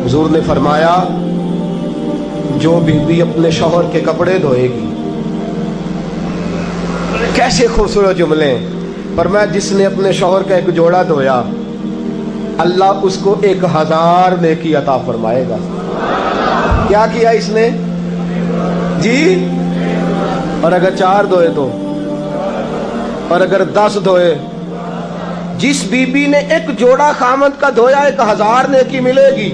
हुजूर ने फरमाया जो बीवी अपने शौहर के कपड़े धोएगी, कैसे खूबसूरत जुमले। फरमाया जिसने अपने शौहर का एक जोड़ा धोया अल्लाह उसको 1000 नेकी अता फरमाएगा। क्या किया इसने जी? और अगर 4 धोए तो, और अगर 10 धोए, जिस बीबी ने एक जोड़ा खामद का धोया 1000 नेकी मिलेगी।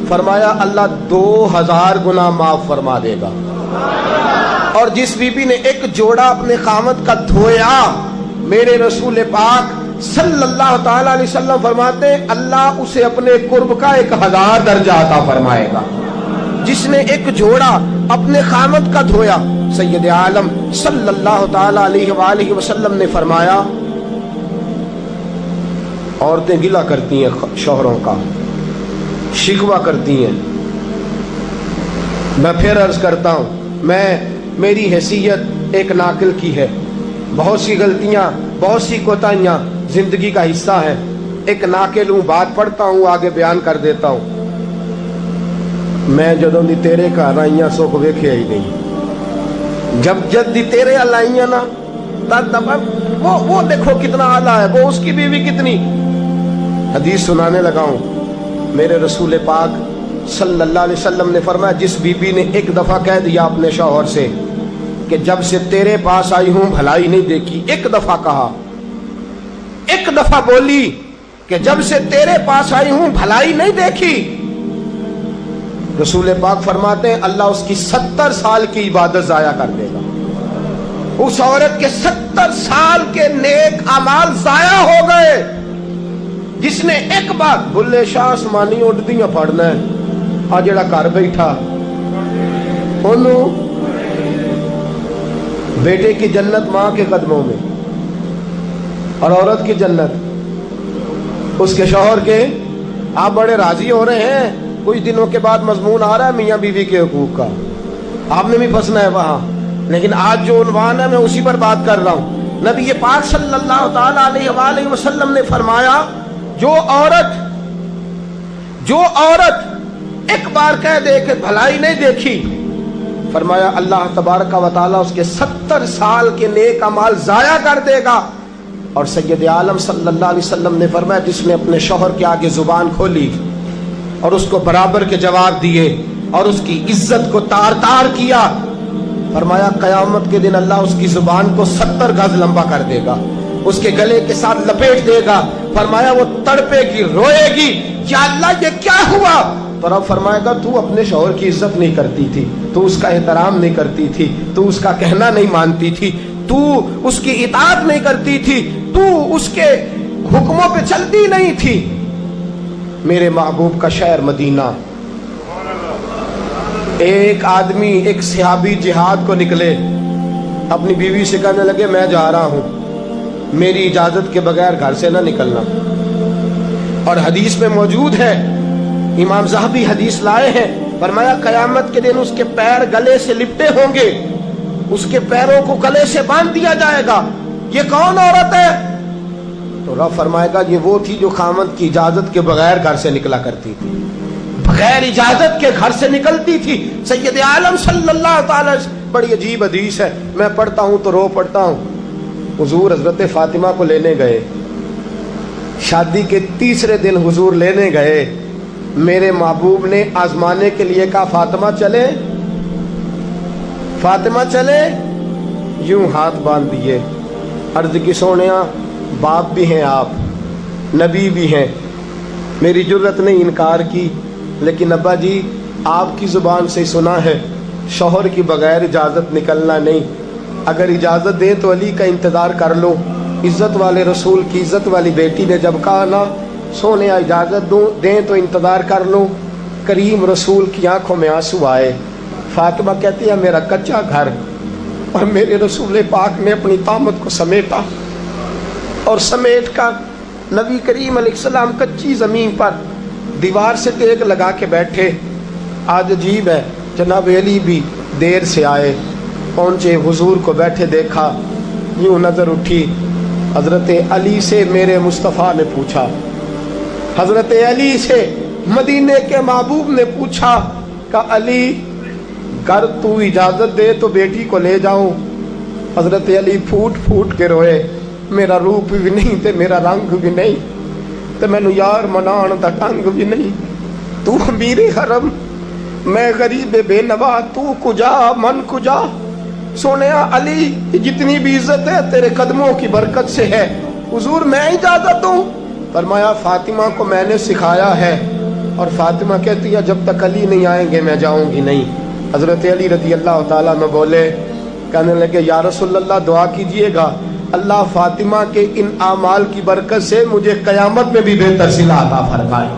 फरमाया अल्लाह 2000 गुना माफ फरमा देगा। और जिस बीबी ने एक जोड़ा अपने खामद का धोया, मेरे रसूल पाक सल्लल्लाहु ताला अलैहि वसल्लम फरमाते अल्लाह उसे अपने कुर्ब का 1000 दर्जा अता फरमाएगा। जिसने एक जोड़ा अपने खामद का धोया, सैयद आलम सल्लल्लाहु ताला अलैहि वसल्लम ने फरमाया औरतें गिला करती हैं शौहरों का, शिकवा करती हैं। मैं फिर अर्ज करता हूं, मेरी हैसियत एक नाकिल की है, बहुत सी गलतियां, बहुत सी कोताहियां जिंदगी का हिस्सा है। एक नाकिल हूं, बात पढ़ता हूं, आगे बयान कर देता हूं। मैं जदों दी तेरे घर आईया सुख वेखे ही नहीं। जब दी तेरे अल आईया ना तब वो देखो कितना आला है, वो उसकी बीवी कितनी। हदीस सुनाने लगा हूं। मेरे रसूल पाक सल्लल्लाहु अलैहि वसल्लम ने फरमाया जिस बीबी ने एक दफा कह दिया अपने शौहर से कि जब से तेरे पास आई हूं भलाई नहीं देखी, एक दफा कहा, एक दफा बोली कि जब से तेरे पास आई हूं भलाई नहीं देखी, रसूल पाक फरमाते हैं अल्लाह उसकी 70 साल की इबादत जाया कर देगा। उस औरत के 70 साल के नेक अमाल जाया हो गए। जिसने एक बार बुल्ले शाह आसमानी उड़दियां पढ़ना है, आ जेड़ा घर बैठा ओनू बेटे की जन्नत मां के कदमों में, और औरत की जन्नत उसके शौहर के। आप बड़े राजी हो रहे हैं, कुछ दिनों के बाद मजमून आ रहा है मियां बीवी के हुकूक का, आपने भी फंसना है वहां। लेकिन आज जो उन्वान है मैं उसी पर बात कर रहा हूं। नबी पाक सल्लल्लाहु ताला अलैहि वसल्लम ने फरमाया जो औरत एक बार कह दे कि भलाई नहीं देखी, फरमाया अल्लाह तबारक व तआला उसके 70 साल के नेक अमाल जाया कर देगा। और सैयद आलम सल्लल्लाहु अलैहि वसल्लम ने फरमाया जिसने अपने शौहर के आगे जुबान खोली और उसको बराबर के जवाब दिए और उसकी इज्जत को तार तार किया, फरमाया कयामत के दिन अल्लाह उसकी जुबान को 70 गज लंबा कर देगा, उसके गले के साथ लपेट देगा। फरमाया वो तड़पेगी, रोएगी, या अल्लाह ये क्या हुआ? तो रब फरमाएगा तू अपने शौहर की इज्जत नहीं करती थी, तू उसका एहतराम नहीं करती थी, तू उसका कहना नहीं मानती थी, तू उसकी इताअत नहीं करती थी, तू उसके हुक्मों पे चलती नहीं थी। मेरे महबूब का शहर मदीना। एक आदमी, एक सहाबी जिहाद को निकले, अपनी बीवी से कहने लगे मैं जा रहा हूं, मेरी इजाजत के बगैर घर से ना निकलना। और हदीस में मौजूद है, इमाम ज़हबी हदीस लाए हैं, फरमाया कयामत के दिन उसके पैर गले से लिपटे होंगे, उसके पैरों को गले से बांध दिया जाएगा। ये कौन औरत है? तो रब फरमाएगा ये वो थी जो खामद की इजाजत के बगैर घर से निकला करती थी, बगैर इजाजत के घर से निकलती थी। सैयद आलम सल्लल्लाहु ताला, बड़ी अजीब हदीस है, मैं पढ़ता हूं तो रो पड़ता हूं। हुजूर हजरत फातिमा को लेने गए, शादी के तीसरे दिन हुजूर लेने गए, मेरे महबूब ने आजमाने के लिए कहा फातिमा चले, फातिमा चले, यूं हाथ बांध दिए, अर्ज की सोनिया बाप भी हैं आप, नबी भी हैं, मेरी जुर्रत ने इनकार की, लेकिन अब्बा जी आपकी जुबान से सुना है शौहर की बगैर इजाजत निकलना नहीं, अगर इजाजत दे तो अली का इंतजार कर लो। इज्जत वाले रसूल की इज्जत वाली बेटी ने जब कहा ना सोने इजाजत दो दें तो इंतजार कर लो, करीम रसूल की आंखों में आंसू आए। फातिमा कहती है मेरा कच्चा घर और मेरे रसूल पाक ने अपनी तामत को समेटा और समेट कर नबी करीम अलैहिस्सलाम कच्ची जमीन पर दीवार से तेग लगा के बैठे। आज अजीब है, जनाब अली भी देर से आए, पहुंचे, हुजूर को बैठे देखा, यूं नजर उठी, हजरत अली से मेरे मुस्तफ़ा ने पूछा, हजरत अली से मदीने के महबूब ने पूछा कि अली कर तू इजाजत दे तो बेटी को ले जाऊं। हजरत अली फूट फूट के रोए, मेरा रूप भी नहीं ते मेरा रंग भी नहीं ते मैनू यार मनान दा ढंग भी नहीं। तू अमीरे हरम, मैं गरीब बेनवा, तू कुजा मन कुजा। सोने अली जितनी भी इज्जत है तेरे कदमों की बरकत से है, हुजूर मैं इजाजत दूं। फरमाया फातिमा को मैंने सिखाया है, और फातिमा कहती है जब तक अली नहीं आएंगे मैं जाऊंगी नहीं। हजरत अली रजी अल्लाह ताला में बोले, कहने लगे या रसूलल्लाह दुआ कीजिएगा अल्लाह फातिमा के इन आमाल की बरकत से मुझे कयामत में भी बेहतर सिला अता फरमाए।